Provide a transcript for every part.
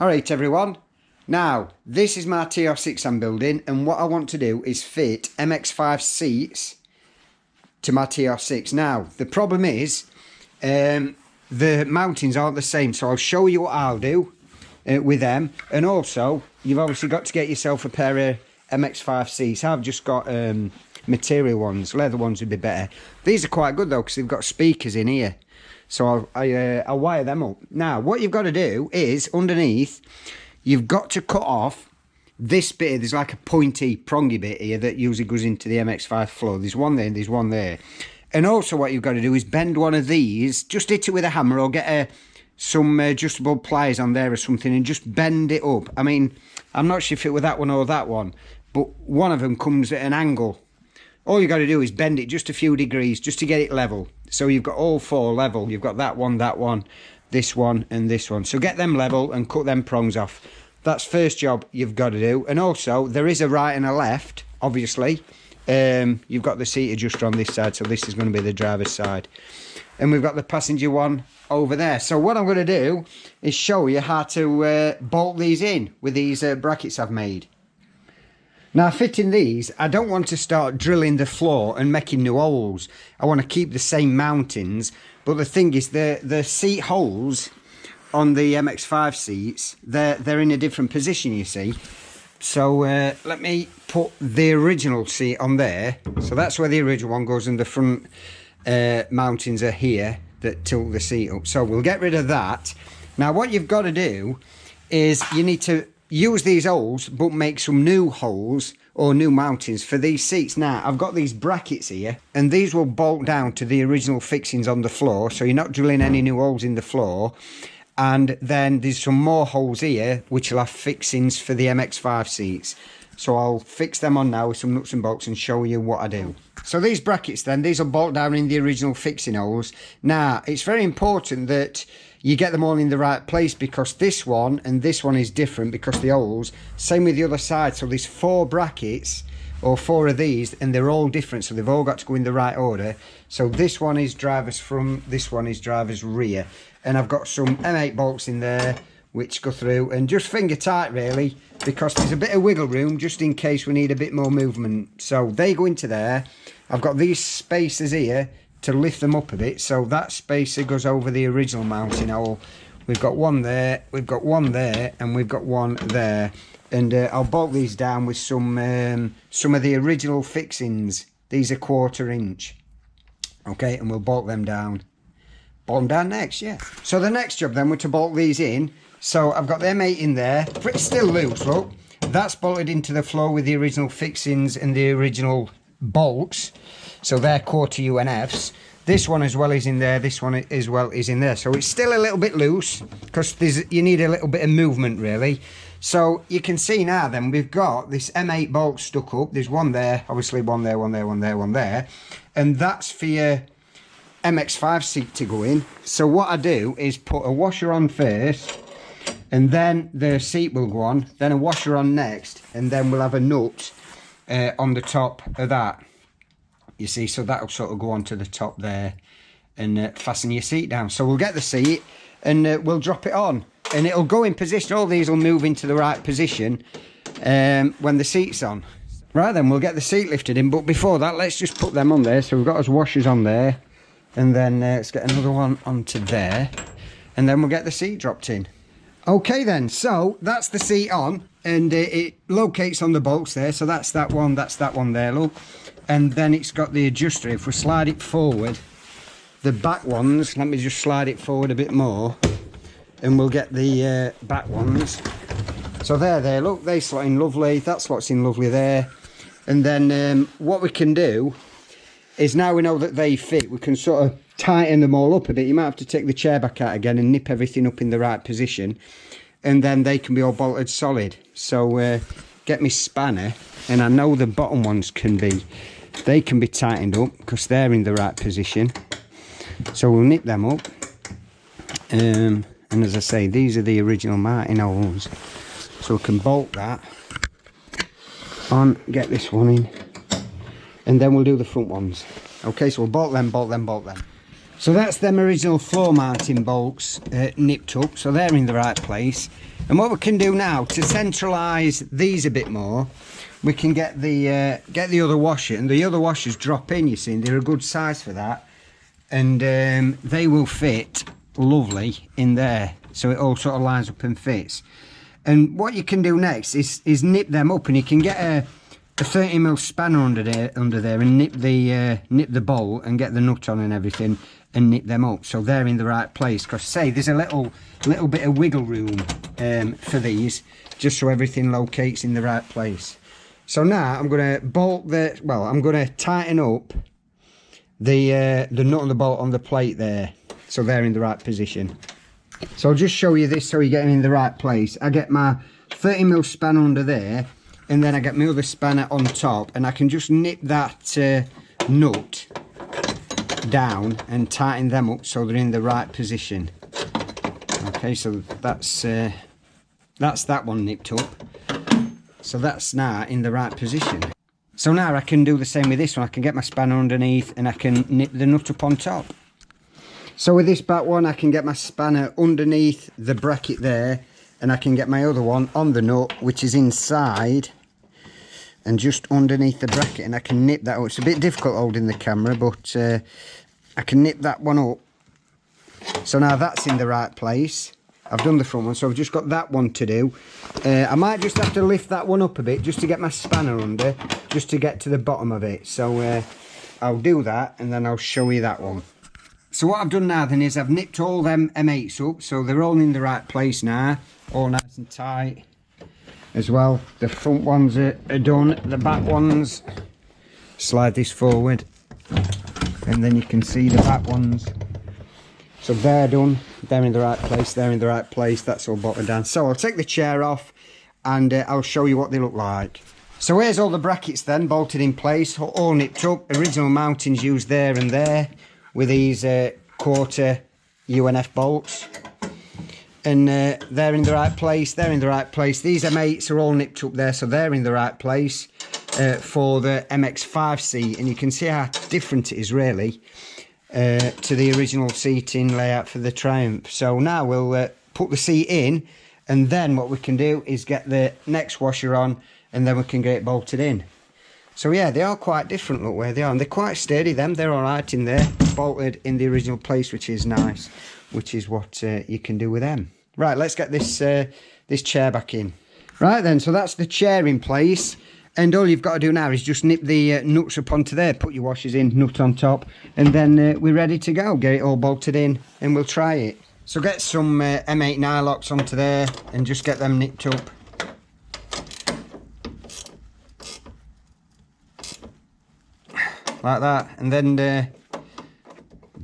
Alright everyone, now this is my TR6 I'm building, and what I want to do is fit MX5 seats to my TR6. Now the problem is the mountings aren't the same, so I'll show you what I'll do with them. And also you've obviously got to get yourself a pair of MX5 seats. I've just got material ones, leather ones would be better. These are quite good though because they've got speakers in here. So I'll wire them up. Now, what you've got to do is, underneath, you've got to cut off this bit. There's like a pointy, prongy bit here that usually goes into the MX5 floor. There's one there and there's one there. And also what you've got to do is bend one of these. Just hit it with a hammer or get some adjustable pliers on there or something and just bend it up. I mean, I'm not sure if it was that one or that one, but one of them comes at an angle. All you got to do is bend it just a few degrees just to get it level. So you've got all four level. You've got that one, this one and this one. So get them level and cut them prongs off. That's first job you've got to do. And also there is a right and a left, obviously. You've got the seat adjuster on this side, so this is going to be the driver's side. And we've got the passenger one over there. So what I'm going to do is show you how to bolt these in with these brackets I've made. Now, fitting these, I don't want to start drilling the floor and making new holes. I want to keep the same mountings, but the thing is, the seat holes on the MX5 seats, they're in a different position, you see. So let me put the original seat on there. So that's where the original one goes, and the front mountings are here that tilt the seat up. So we'll get rid of that. Now, what you've got to do is you need to use these holes but make some new holes or new mountings for these seats. Now I've got these brackets here and these will bolt down to the original fixings on the floor, so you're not drilling any new holes in the floor. And then there's some more holes here which will have fixings for the MX5 seats, so I'll fix them on now with some nuts and bolts and show you what I do. So these brackets then, these will bolt down in the original fixing holes. Now it's very important that you get them all in the right place, because this one and this one is different because the holes, same with the other side. So there's four brackets or four of these and they're all different, so they've all got to go in the right order. So this one is driver's front, this one is driver's rear, and I've got some M8 bolts in there which go through, and just finger tight really, because there's a bit of wiggle room just in case we need a bit more movement. So they go into there. I've got these spacers here to lift them up a bit, so that spacer goes over the original mounting hole. We've got one there, we've got one there, and we've got one there. And I'll bolt these down with some of the original fixings. These are 1/4 inch. Okay, and we'll bolt them down. Bolt them down next, yeah. So the next job then, we're to bolt these in. So I've got the M8 in there, it's still loose, look. That's bolted into the floor with the original fixings and the original bolts. So they're 1/4 UNFs. This one as well is in there, this one as well is in there. So it's still a little bit loose because you need a little bit of movement really. So you can see now then we've got this M8 bolt stuck up. There's one there, obviously one there, one there, one there, one there. And that's for your MX5 seat to go in. So what I do is put a washer on first, and then the seat will go on, then a washer on next, and then we'll have a nut on the top of that. You see, so that'll sort of go onto the top there and fasten your seat down. So we'll get the seat and we'll drop it on, and it'll go in position. All these will move into the right position when the seat's on. Right then, we'll get the seat lifted in, but before that, let's just put them on there. So we've got our washers on there, and then let's get another one onto there, and then we'll get the seat dropped in. Okay then, so that's the seat on, and it locates on the bolts there. So that's that one there, look. And then it's got the adjuster. If we slide it forward, the back ones, let me just slide it forward a bit more, and we'll get the back ones. So there, look, they slot in lovely, that slots in lovely there. And then what we can do is, now we know that they fit, we can sort of tighten them all up a bit. You might have to take the chair back out again and nip everything up in the right position, and then they can be all bolted solid. So get me spanner, and I know the bottom ones can be tightened up because they're in the right position. So we'll nip them up, and as I say, these are the original mounting holes, so we can bolt that on, get this one in, and then we'll do the front ones. Okay, so we'll bolt them. So that's them original floor mounting bolts nipped up, so they're in the right place. And what we can do now to centralise these a bit more, we can get the other washer, and the other washers drop in, you see, and they're a good size for that, and they will fit lovely in there, so it all sort of lines up and fits. And what you can do next is nip them up, and you can get a 30mm spanner under there and nip the bolt and get the nut on and everything and nip them up so they're in the right place, because say there's a little bit of wiggle room for these, just so everything locates in the right place. So now I'm going to I'm going to tighten up the nut and the bolt on the plate there, so they're in the right position. So I'll just show you this so you get them in the right place. I get my 30mm spanner under there, and then I get my other spanner on top, and I can just nip that nut down and tighten them up so they're in the right position. Okay, so that's that one nipped up, so that's now in the right position. So now I can do the same with this one. I can get my spanner underneath and I can nip the nut up on top. So with this back one, I can get my spanner underneath the bracket there, and I can get my other one on the nut, which is inside and just underneath the bracket, and I can nip that up. It's a bit difficult holding the camera, but I can nip that one up. So now that's in the right place. I've done the front one, so I've just got that one to do. I might just have to lift that one up a bit just to get my spanner under, just to get to the bottom of it. So I'll do that, and then I'll show you that one. So what I've done now then is I've nipped all them M8s up, so they're all in the right place now, all nice and tight as well. The front ones are done, the back ones, slide this forward and then you can see the back ones. So they're done, they're in the right place, they're in the right place, that's all bolted down. So I'll take the chair off and I'll show you what they look like. So here's all the brackets then, bolted in place, all nipped up, original mountings used there and there, with these quarter UNF bolts, and they're in the right place, they're in the right place. These M8s are all nipped up there, so they're in the right place for the MX5 seat, and you can see how different it is really to the original seating layout for the Triumph. So now we'll put the seat in, and then what we can do is get the next washer on, and then we can get it bolted in. So yeah, they are quite different, look where they are, and they're quite sturdy, they're alright in there, bolted in the original place, which is nice, which is what you can do with them. Right, let's get this this chair back in. Right then, so that's the chair in place, and all you've got to do now is just nip the nuts up onto there, put your washers in, nut on top, and then we're ready to go, get it all bolted in, and we'll try it. So get some M8 nylocks onto there, and just get them nipped up. Like that, and then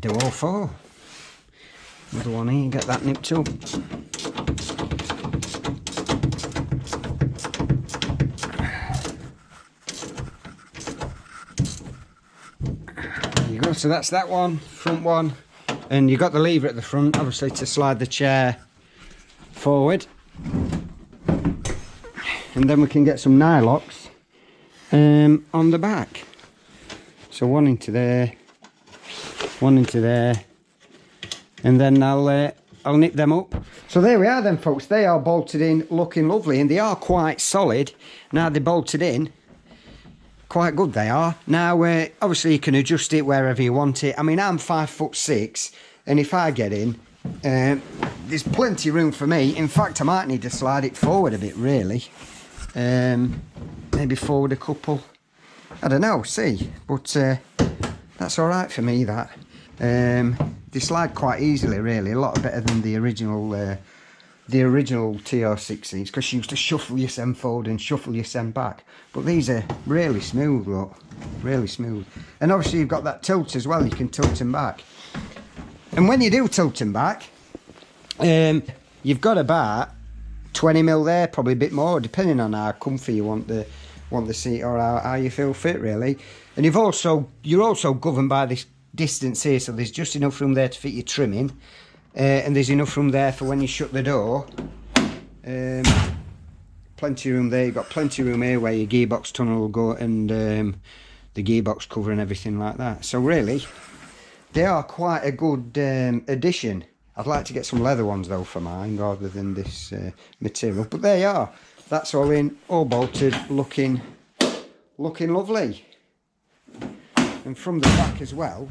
do all four. Another one here, get that nipped up. There you go, so that's that one, front one, and you've got the lever at the front, obviously, to slide the chair forward. And then we can get some nylocks on the back. So one into there, and then I'll nip them up. So there we are then, folks. They are bolted in, looking lovely, and they are quite solid. Now they're bolted in, quite good they are. Now obviously you can adjust it wherever you want it. I mean, I'm 5'6", and if I get in, there's plenty of room for me. In fact, I might need to slide it forward a bit, really. Maybe forward a couple. I don't know, see, but that's all right for me, that. They slide quite easily, really, a lot better than the original TR6 seats, because you used to shuffle your SEM forward and shuffle your SEM back. But these are really smooth, look, really smooth. And obviously you've got that tilt as well, you can tilt them back. And when you do tilt them back, you've got about 20mm there, probably a bit more, depending on how comfy you want the seat, or how you feel fit, really. And you're also governed by this distance here, so there's just enough room there to fit your trimming, and there's enough room there for when you shut the door. Plenty of room there. You've got plenty of room here where your gearbox tunnel will go, and the gearbox cover and everything like that. So really, they are quite a good addition. I'd like to get some leather ones though for mine rather than this material. But there you are. That's all in, all bolted, looking lovely. And from the back as well,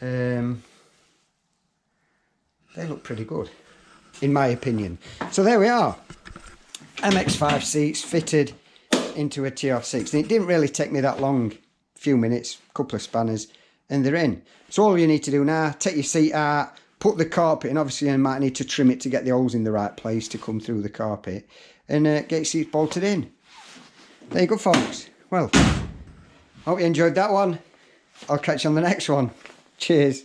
they look pretty good, in my opinion. So there we are. MX5 seats fitted into a TR6. And it didn't really take me that long, a few minutes, a couple of spanners, and they're in. So all you need to do now, take your seat out, put the carpet in. Obviously you might need to trim it to get the holes in the right place to come through the carpet, and get your seats bolted in. There you go, folks. Well, hope you enjoyed that one. I'll catch you on the next one. Cheers.